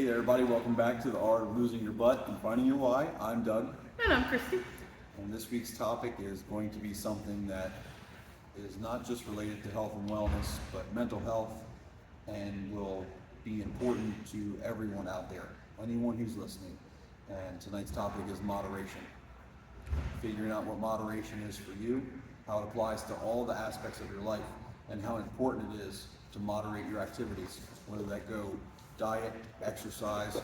Hey there, everybody. Welcome back to the Art of Losing Your Butt and Finding Your Why. I'm Doug, And I'm Christy. and this week's topic is going to be something that is not just related to health and wellness, but mental health, and will be important to everyone out there, anyone who's listening. And tonight's topic is moderation. Figuring out what moderation is for you, how it applies to all the aspects of your life, and how important it is to moderate your activities, whether that go diet, exercise,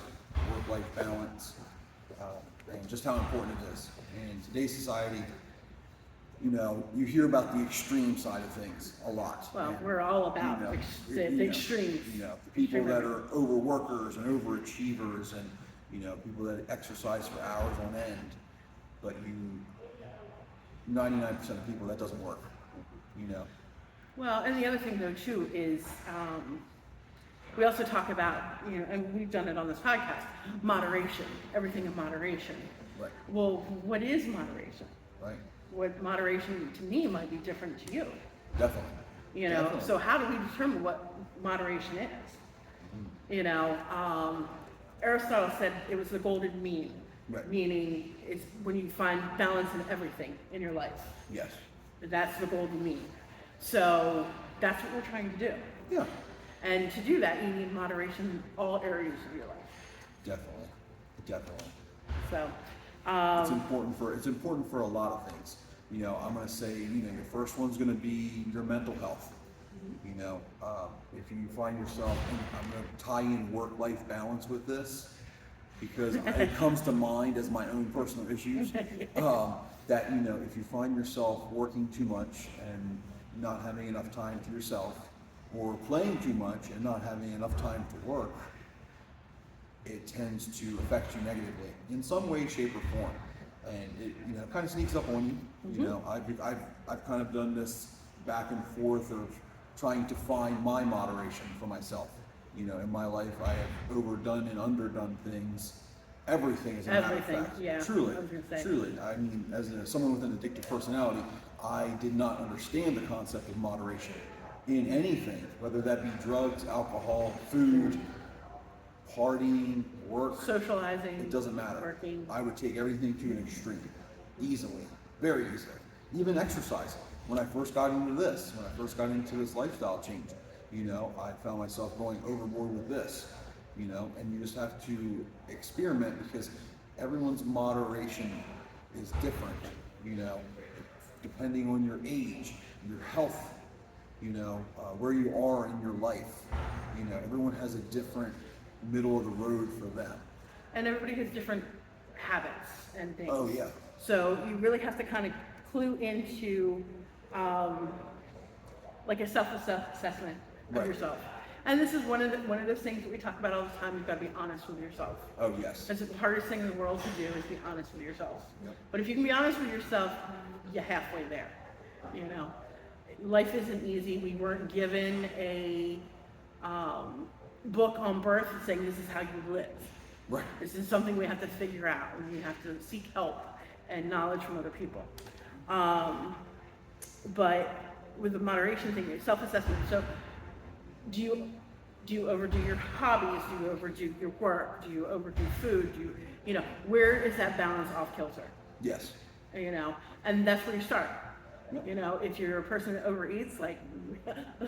work-life balance, and just how important it is. In today's society, you hear about the extreme side of things a lot. Well, And, we're all about the extremes. the people that are overworkers and overachievers, and people that exercise for hours on end. But 99% of people, that doesn't work. Well, and the other thing though too is we also talk about, and we've done it on this podcast, moderation, everything in moderation. Right. Well, what is moderation? Right. What moderation to me might be different to you. Definitely. Definitely. So how do we determine what moderation is? Aristotle said it was the golden mean, Right. meaning it's when you find balance in everything in your life. Yes. That's the golden mean. So that's what we're trying to do. Yeah. And to do that, you need moderation in all areas of your life. Definitely. Definitely. So, It's important for a lot of things. I'm going to say, your first one's going to be your mental health. If you find yourself, and I'm going to tie in work-life balance with this because it comes to mind as my own personal issues. That if you find yourself working too much and not having enough time to yourself, or playing too much and not having enough time to work, it tends to affect you negatively in some way, shape, or form, and it kind of sneaks up on you. I've kind of done this back and forth of trying to find my moderation for myself. In my life, I have overdone and underdone things. Everything, as a matter of fact. Yeah. Truly, I was gonna say. truly. I mean, as someone with an addictive personality, I did not understand the concept of moderation in anything, whether that be drugs, alcohol, food, partying, work. socializing, It doesn't matter. working. I would take everything to an extreme, easily, very easily. Even exercising. When I first got into this lifestyle change, I found myself going overboard with this, and you just have to experiment because everyone's moderation is different, depending on your age, your health, where you are in your life. Everyone has a different middle of the road for them. And everybody has different habits and things. Oh yeah. So you really have to kind of clue into like a self-assessment of Right. yourself. And this is one of those things that we talk about all the time. You've got to be honest with yourself. Oh yes. That's the hardest thing in the world to do is be honest with yourself. Yep. But if you can be honest with yourself, you're halfway there. Life isn't easy. We weren't given a book on birth saying this is how you live. Right. This is something we have to figure out, and we have to seek help and knowledge from other people. But with the moderation thing, it's self-assessment. So, do you overdo your hobbies? Do you overdo your work? Do you overdo food? Where is that balance off kilter? Yes. And that's where you start. If you're a person that overeats, like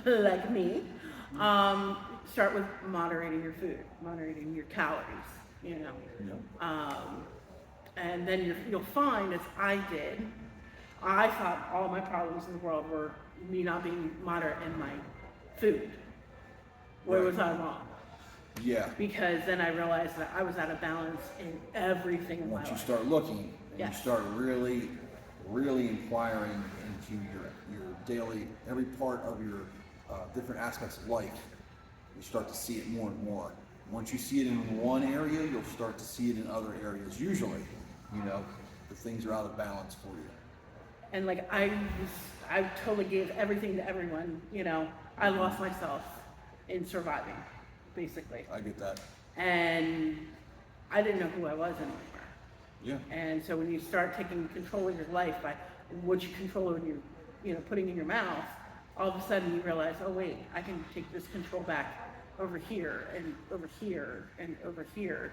like me, start with moderating your food, moderating your calories. And then you'll find, as I did, I thought all my problems in the world were me not being moderate in my food. Where was I wrong? Yeah. Because then I realized that I was out of balance in everything in my Once you life. start looking and Yes. you start really inquiring into your daily, every part of your different aspects of life, you start to see it more and more. Once you see it in one area, you'll start to see it in other areas. Usually, the things are out of balance for you. And like I totally gave everything to everyone. I lost myself in surviving, basically. I get that. And I didn't know who I was anymore. Yeah. And so when you start taking control of your life by what you control in your, putting in your mouth, all of a sudden you realize, oh wait, I can take this control back over here and over here and over here,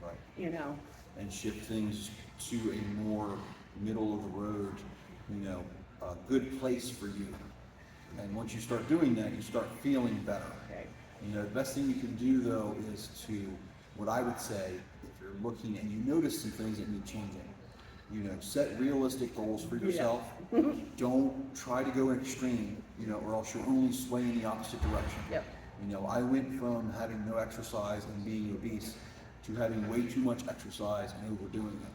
Right. you know? And shift things to a more middle of the road, a good place for you. And once you start doing that, you start feeling better. Okay. The best thing you can do though is to, what I would say, if you're looking and you notice some things that need changing, set realistic goals for yourself. Don't try to go extreme, or else you'll only sway in the opposite direction. Yep. I went from having no exercise and being obese to having way too much exercise and overdoing it.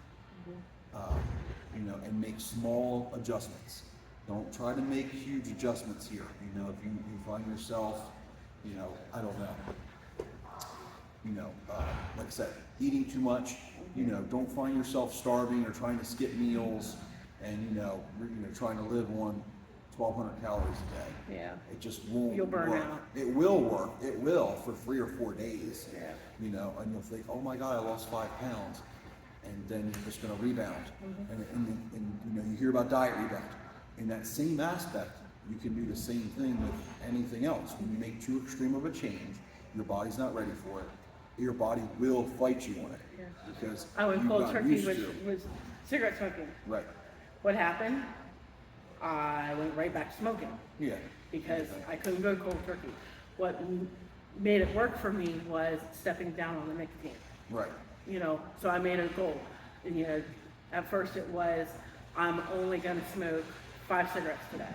And make small adjustments. Don't try to make huge adjustments here. If you find yourself, I don't know, like I said, eating too much, don't find yourself starving or trying to skip meals and, trying to live on 1,200 calories a day. Yeah. It just won't You'll burn work. out. It will work. It will for 3 or 4 days. Yeah. And you'll think, oh my God, I lost 5 pounds. And then you're just going to rebound. And you hear about diet rebound. In that same aspect, you can do the same thing with anything else. When you make too extreme of a change, your body's not ready for it. Your body will fight you on it. Yeah. Because I went you cold got turkey used with, to. with cigarette smoking. Right. What happened? I went right back to smoking Yeah. because I couldn't go cold turkey. What made it work for me was stepping down on the nicotine. Right. So I made a goal. And, at first it was, I'm only going to smoke 5 cigarettes today.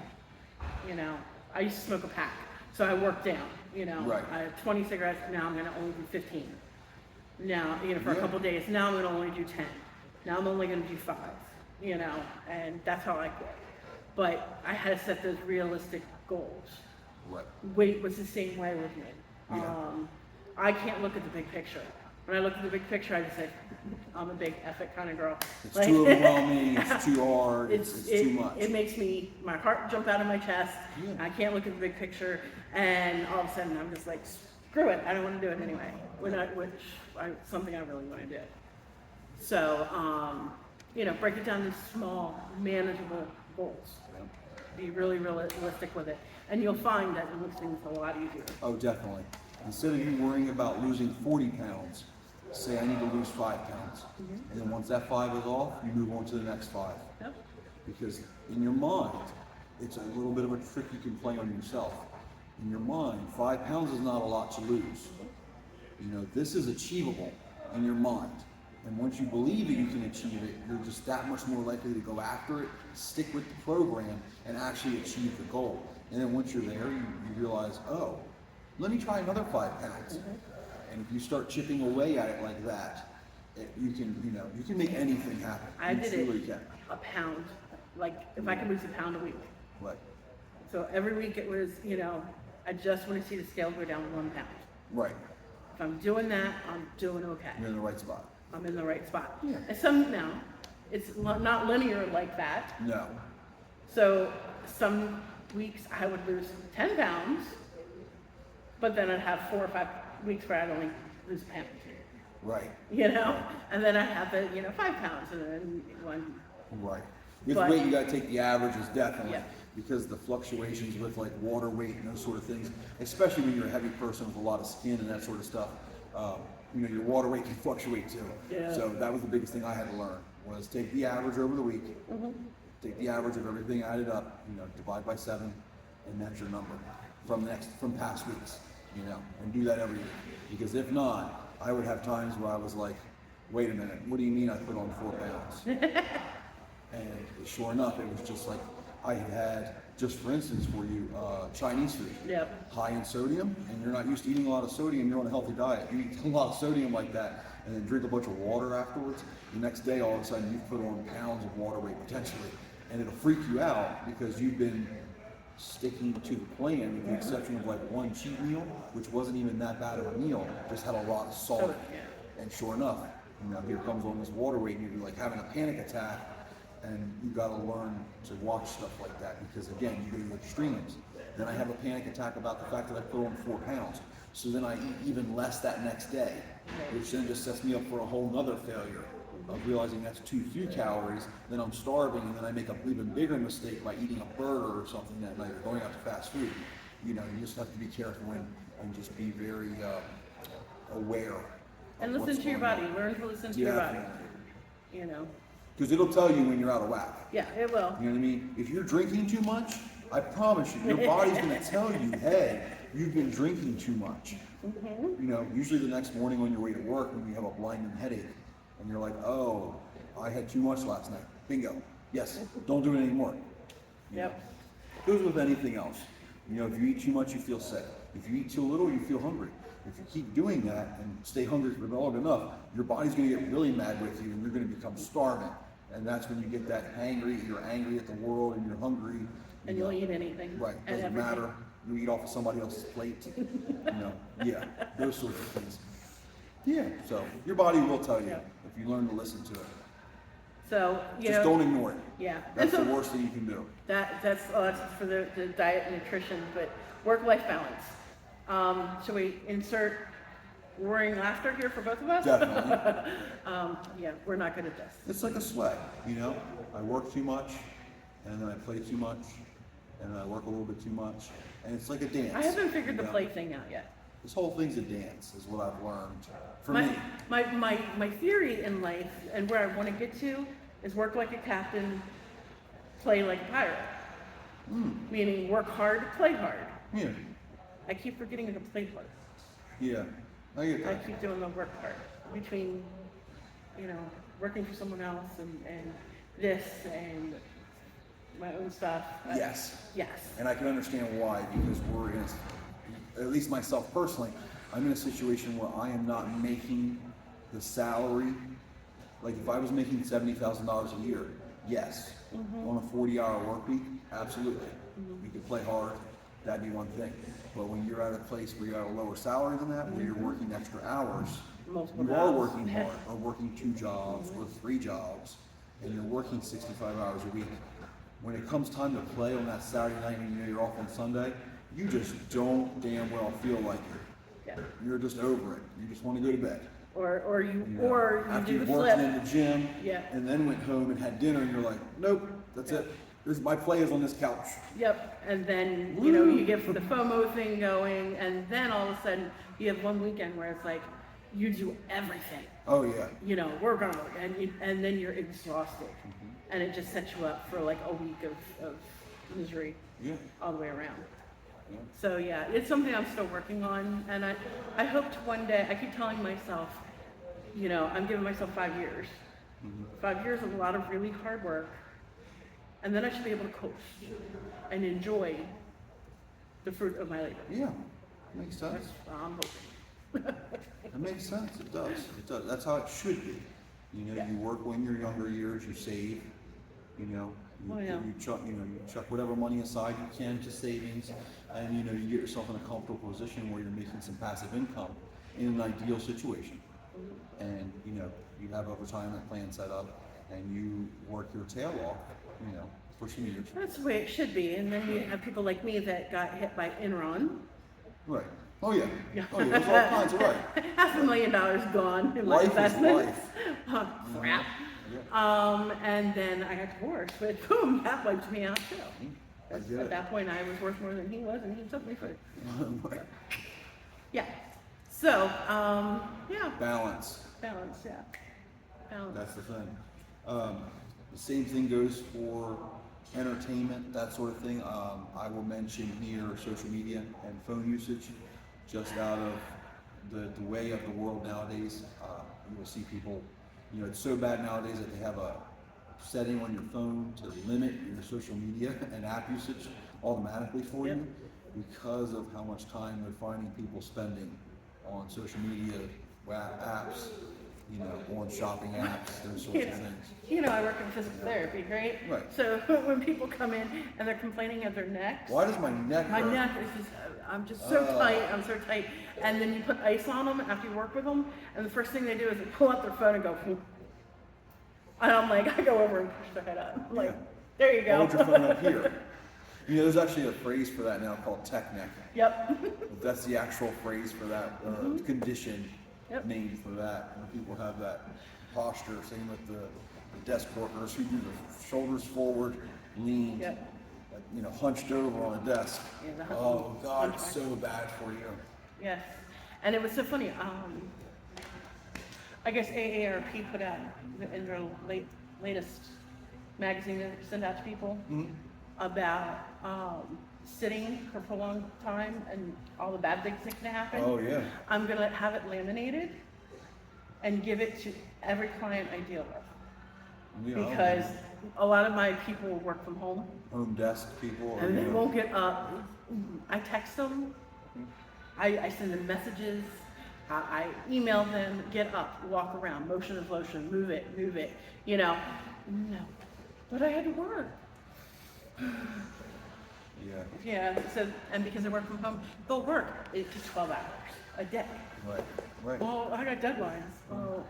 I used to smoke a pack. So I worked down, Right. I had 20 cigarettes, now I'm going to only do 15. Now, for a Yeah. couple days, now I'm going to only do 10. Now I'm only going to do 5, and that's how I quit. But I had to set those realistic goals. Right. Weight was the same way with me. Yeah. I can't look at the big picture. When I look at the big picture, I just say, I'm a big epic kind of girl. It's too overwhelming. It's too hard. It's too much. It makes my heart jump out of my chest. Yeah. I can't look at the big picture, and all of a sudden I'm just like, screw it. I don't want to do it anyway. Something I really want to do. So, break it down to small, manageable goals. Be really realistic with it, and you'll find that it makes things a lot easier. Oh, definitely. Instead of you worrying about losing 40 pounds, say I need to lose 5 pounds. And then once that 5 is off, you move on to the next 5. Yep. Because in your mind, it's a little bit of a trick you can play on yourself. In your mind, 5 pounds is not a lot to lose. This is achievable in your mind. And once you believe that you can achieve it, you're just that much more likely to go after it, stick with the program, and actually achieve the goal. And then once you're there, you realize, oh, let me try another 5 pounds. And if you start chipping away at it like that, you can make anything happen. I You did truly it can. a pound, like if I could lose a pound a week. Right. So every week it was, I just want to see the scale go down 1 pound. Right. If I'm doing that, I'm doing okay. You're in the right spot. I'm in the right spot. Yeah. And now, it's not linear like that. No. So some weeks I would lose 10 pounds, but then I'd have 4 or 5 weeks where I'd only lose a pound. Right. And then I'd have 5 pounds and then one. Right. With But- weight, you got to take the averages, definitely. Yeah. Because the fluctuations with like water weight and those sort of things, especially when you're a heavy person with a lot of skin and that sort of stuff, your water weight can fluctuate too. Yeah. So that was the biggest thing I had to learn, was take the average over the week, take the average of everything added up, divide by 7, and that's your number from past weeks, and do that every week. Because if not, I would have times where I was like, wait a minute, what do you mean I put on 4 pounds? And sure enough, it was just like I had, just for instance for you, Chinese food. Yep. High in sodium, and you're not used to eating a lot of sodium, you're on a healthy diet. You eat a lot of sodium like that, and then drink a bunch of water afterwards. The next day, all of a sudden, you've put on pounds of water weight potentially. And it'll freak you out because you've been sticking to the plan with the exception of like one cheat meal, which wasn't even that bad of a meal, just had a lot of salt in it. Yeah. And sure enough, here comes on this water weight, and you're like having a panic attack, and you got to learn to watch stuff like that because again, you go to extremes. Then I have a panic attack about the fact that I put on 4 pounds. So then I eat even less that next day, which then just sets me up for a whole nother failure of realizing that's too few calories. Then I'm starving, and then I make an even bigger mistake by eating a burger or something that night or going out to fast food. you know, you just have to be careful and just be very aware. And listen to your body. Learn to listen to your body. You know. Because it'll tell you when you're out of whack. Yeah, it will. You know what I mean? If you're drinking too much, I promise you, your body's going to tell you, hey, you've been drinking too much. Mm-hmm. You know, usually the next morning on your way to work when you have a blinding headache and you're like, oh, I had too much last night. Bingo. Yes, don't do it anymore. You Yep. know? Goes with anything else. You know, if you eat too much, you feel sick. If you eat too little, you feel hungry. If you keep doing that and stay hungry for long enough, your body's going to get really mad with you and you're going to become starving. And that's when you get that hangry, you're angry at the world and you're hungry. And you'll eat anything. Right, and doesn't everything. matter. You eat off of somebody else's plate. You know, yeah, those sorts of things. Yeah, so your body will tell you Yeah. if you learn to listen to it. So, you Just know. don't ignore it. Yeah. That's And the so worst thing you can do. that's for the diet and nutrition, but work-life balance. Should we insert roaring laughter here for both of us? Definitely. Yeah, we're not good at this. It's like a sweat, you know? I work too much, and then I play too much, and then I work a little bit too much, and it's like a dance. I haven't figured you the know? play thing out yet. This whole thing's a dance, is what I've learned. For My, me. my theory in life and where I want to get to is work like a captain, play like a pirate. Meaning work hard, play hard. Yeah, I keep forgetting to play hard. yeah, I get I that. keep doing the work part between, you know, working for someone else and this and my own stuff. Yes. Yes. And I can understand why, because we're in, at least myself personally, I'm in a situation where I am not making the salary. Like if I was making $70,000 a year, yes. On a 40-hour work week, absolutely. We could play hard, that'd be one thing. But when you're at a place where you're at a lower salary than that, where you're working extra hours, Multiple you are jobs. working hard, or working 2 jobs or 3 jobs, and you're working 65 hours a week. When it comes time to play on that Saturday night and you know you're off on Sunday, you just don't damn well feel like it. Yeah. You're just over it. You just want to go to bed. Or you You know, or you after do the you've worked flip. in the gym, Yeah. and then went home and had dinner, and you're like, nope, that's it. My play is on this couch. Yep. And then you know you get the FOMO thing going, and then all of a sudden you have one weekend where it's like you do everything. Oh yeah. You know, work on work, and then you're exhausted, and it just sets you up for like a week of misery Yeah. all the way around. Yeah. So yeah, it's something I'm still working on, and I hope to one day. I keep telling myself, you know, I'm giving myself 5 years, 5 years of a lot of really hard work, and then I should be able to coast and enjoy the fruit of my labor. Yeah. Makes sense. That's what I'm hoping. It makes sense. It does. It does. That's how it should be. You know, Yeah. you work when you're younger years, you save. You know, Oh, yeah. you chuck whatever money aside you can to savings, and you know you get yourself in a comfortable position where you're making some passive income in an ideal situation. And you know you have a retirement plan set up, and you work your tail off. You know, for some years. That's the way it should be, and then you have people like me that got hit by Enron. Right. Oh yeah. Oh yeah. There's all kinds of right. $500,000 gone in my Life is investment. life. Oh, crap. Yeah. And then I got divorced, but boom, that wiped me out too. I get At it. that point, I was worth more than he was, and he took me for it. Right. Yeah. So, yeah, Balance. balance, yeah. Balance. That's the thing. The same thing goes for entertainment, that sort of thing. I will mention here social media and phone usage, just out of the way of the world nowadays. You will see people, you know, it's so bad nowadays that they have a setting on your phone to limit your social media and app usage automatically for Yep. you, because of how much time they're finding people spending on social media, apps, you know, on shopping apps, those sorts of things. You know, I work in physical therapy, right? Right. So when people come in and they're complaining of their necks, Why does my neck my hurt? neck is just, I'm just so Oh. tight, I'm so tight. And then you put ice on them after you work with them, and the first thing they do is they pull out their phone and go, "Phew." And I'm like, I go over and push their head up. I'm like, Yeah. there you go. Hold your phone up here. You know, there's actually a phrase for that now called tech neck. Yep. That's the actual phrase for that condition Yep. named for that. When people have that posture, same with the desk workers who do the shoulders forward, lean. Yep. hunched over on a desk. Yeah, Oh God, it's hunchback. so bad for you. Yes. And it was so funny. I guess AARP put out in their latest magazine that they send out to people about sitting for prolonged time and all the bad things that can happen. Oh yeah. I'm going to have it laminated and give it to every client I deal with. Yeah, Because a lot of my people work from home home desk people. Or, and they won't get up. I text them, I send them messages, I email them, get up, walk around, motion is lotion, move it, No. But I had to work. Yeah. Yeah, so, and because I work from home, they'll work 8 to 12 hours a day. Right. Right. Well, I got deadlines. Oh,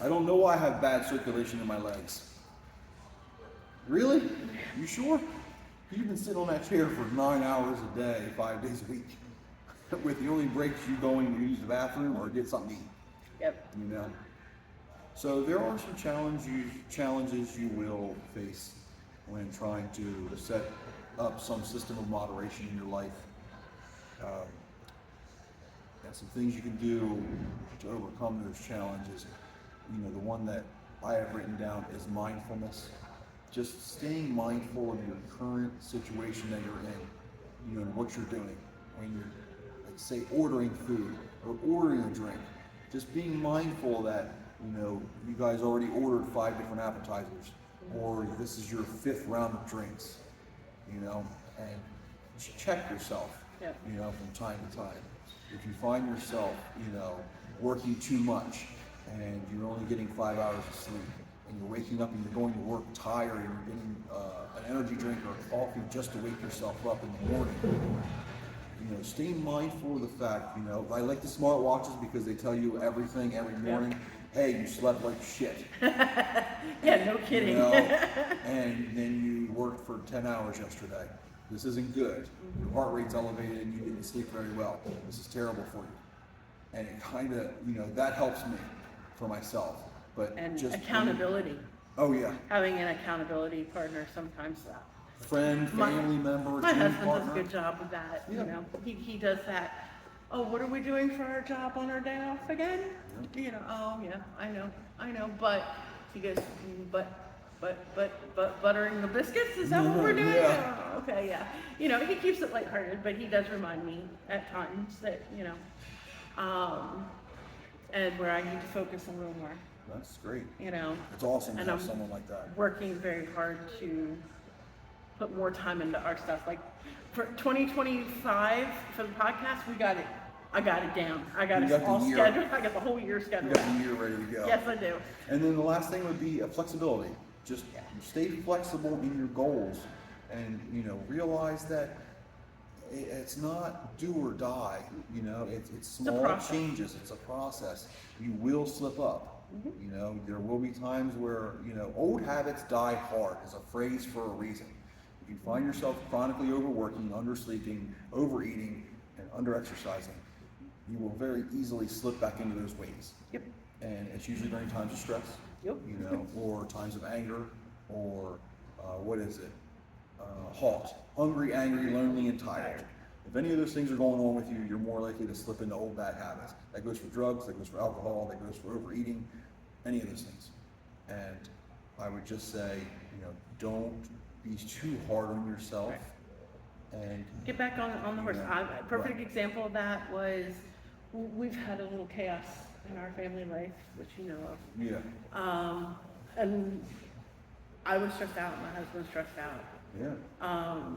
I don't know why I have bad circulation in my legs. Really? You sure? You've been sitting on that chair for 9 hours a day, 5 days a week, with the only breaks you going to use the bathroom or get something to eat. yep. So there are some challenges you will face when trying to set up some system of moderation in your life. And some things you can do to overcome those challenges. The one that I have written down is mindfulness. Just staying mindful of your current situation that you're in, and what you're doing. When you're, like, say, ordering food or ordering a drink, just being mindful that, you guys already ordered 5 different appetizers, or this is your 5th round of drinks, and just check yourself, Yep. from time to time. If you find yourself, working too much and you're only getting 5 hours of sleep, and you're waking up and you're going to work tired and you're getting an energy drink or coffee just to wake yourself up in the morning, stay mindful of the fact, I like the smart watches because they tell you everything every morning. Hey, you slept like shit. Yeah, no kidding. And then you worked for 10 hours yesterday. This isn't good. Your heart rate's elevated and you didn't sleep very well. This is terrible for you. And it kind of, that helps me for myself. But And just accountability. Oh yeah. Having an accountability partner sometimes. Friend, My- family member, My team husband partner. does a good job with that. Yeah. He does that. Oh, what are we doing for our job on our day off again? Oh yeah, I know. But he goes, but buttering the biscuits, is that what we're doing? Yeah. Oh, okay, yeah. He keeps it lighthearted, but he does remind me at times that, and where I need to focus a little more, That's great. It's It's awesome to And have I'm someone like that. working very hard to put more time into our stuff. Like for 2025 for the podcast, I got it down. I got You it got the all year. scheduled. I got the whole year You scheduled. got the year ready to go. Yes, I do. And then the last thing would be flexibility. Just stay flexible in your goals, and realize that it's not do or die. It's small process. changes. It's a process. You will slip up. There will be times where old habits die hard is a phrase for a reason. If you find yourself chronically overworking, undersleeping, overeating, and underexercising, you will very easily slip back into those ways. Yep. And it's usually during times of stress, Yep. or times of anger, or halt, hungry, angry, lonely, and tired. If any of those things are going on with you, you're more likely to slip into old bad habits. That goes for drugs, that goes for alcohol, that goes for overeating, any of those things. And I would just say, don't be too hard on yourself. And Get back on the horse. Yeah. A perfect Right. example of that was we've had a little chaos in our family life, which you know of. yeah, And I was stressed out. My husband was stressed out. yeah.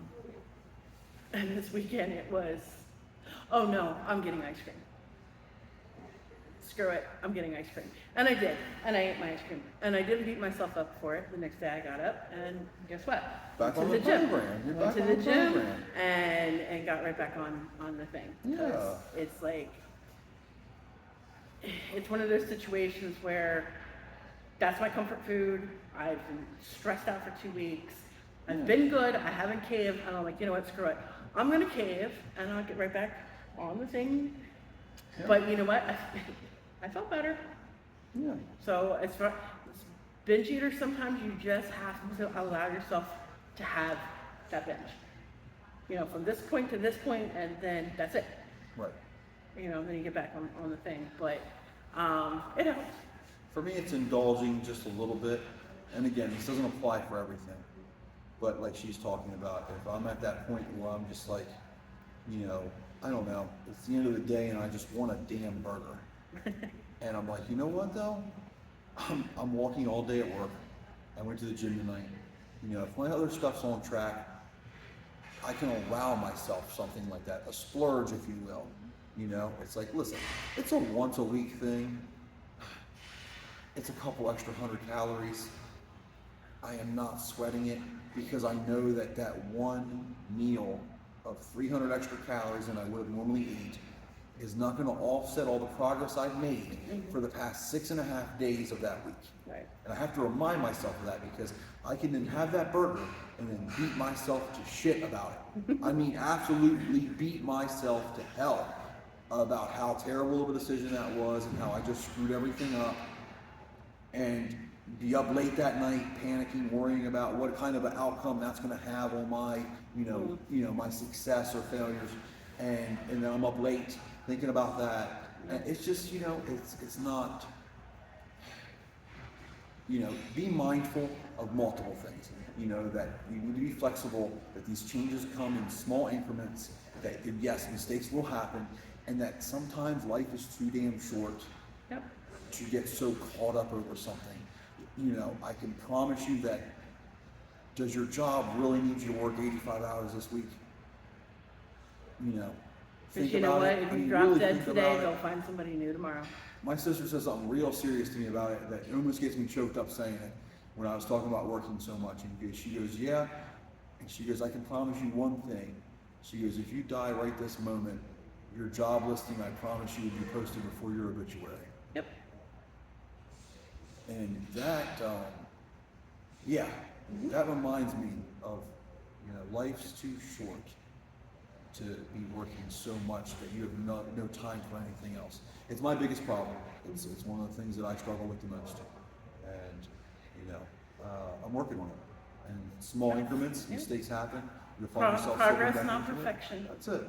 And this weekend it was, oh no, I'm getting ice cream. Screw it, I'm getting ice cream. And I did, and I ate my ice cream. And I didn't beat myself up for it. The next day I got up, and guess what? Back Went on to the gym. program. You're Went back to on the the gym program. and got right back on the thing. 'Cause it's like, it's one of those situations where that's my comfort food. I've been stressed out for 2 weeks. I've been good. I haven't caved. And I'm like, you know what? Screw it. I'm gonna cave, and I'll get right back on the thing. Yeah. But you know what? I felt better. Yeah. So as far as binge eaters, sometimes you just have to allow yourself to have that binge. You know, from this point to this point, and then that's it. Right. You know, then you get back on the thing. But it helps. For me, it's indulging just a little bit. And again, this doesn't apply for everything. But like she's talking about, if I'm at that point where I'm just like, you know, I don't know, it's the end of the day and I just want a damn burger. And I'm like, you know what though? I'm walking all day at work. I went to the gym tonight. You know, if my other stuff's on track, I can allow myself something like that, a splurge, if you will. You know, it's like, listen, it's a once a week thing. It's a couple extra 100 calories. I am not sweating it because I know that that one meal of 300 extra calories than I would have normally eat is not going to offset all the progress I've made for the past 6.5 days of that week. Right. And I have to remind myself of that because I can then have that burger and then beat myself to shit about it. I mean, absolutely beat myself to hell about how terrible of a decision that was and how I just screwed everything up. And be up late that night, panicking, worrying about what kind of an outcome that's going to have on my, my success or failures. And then I'm up late thinking about that. And it's just, it's not, be mindful of multiple things. That you need to be flexible, that these changes come in small increments, that yes, mistakes will happen, and that sometimes life is too damn short to get so caught up over something. I can promise you that, does your job really need you to work 85 hours this week? Because you know what, if you drop dead today, they'll find somebody new tomorrow. My sister said something real serious to me about it that almost gets me choked up saying it when I was talking about working so much. And she goes, yeah. And she goes, I can promise you one thing. She goes, if you die right this moment, your job listing, I promise you, will be posted before your obituary. Yep. And that, that reminds me of, life's too short to be working so much that you have no time for anything else. It's my biggest problem. It's one of the things that I struggle with the most. And, I'm working on it. And small increments, mistakes happen. You'll find yourself progress, slipping back not into it. perfection. That's it.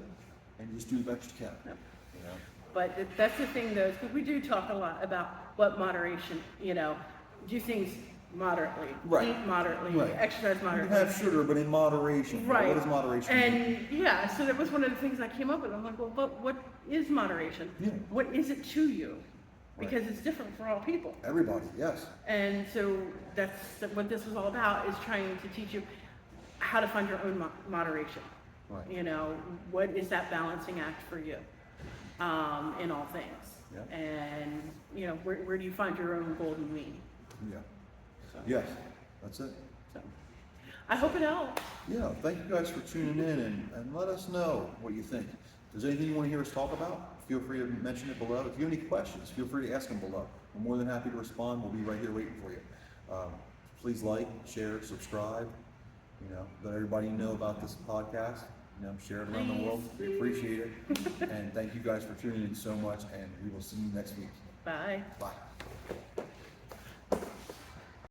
And you just do the best you can. Yep. You know? But that's the thing though, because we do talk a lot about what moderation, do things moderately, Right. eat moderately, Right. exercise You moderately. can have sugar, but in moderation. Right. What does moderation mean? And so that was one of the things I came up with. I'm like, well, but what is moderation? Yeah. What is it to you? Right. Because it's different for all people. Everybody, yes. And so that's what this was all about, is trying to teach you how to find your own moderation. Right. What is that balancing act for you in all things? Yeah. And, where do you find your own golden mean? Yeah. So, Yes, that's it. so. I hope it helps. Yeah, thank you guys for tuning in and let us know what you think. If there's anything you want to hear us talk about, feel free to mention it below. If you have any questions, feel free to ask them below. We're more than happy to respond. We'll be right here waiting for you. Please like, share, subscribe, let everybody know about this podcast. Share it around the world. We appreciate it. And thank you guys for tuning in so much, and we will see you next week. Bye. Bye.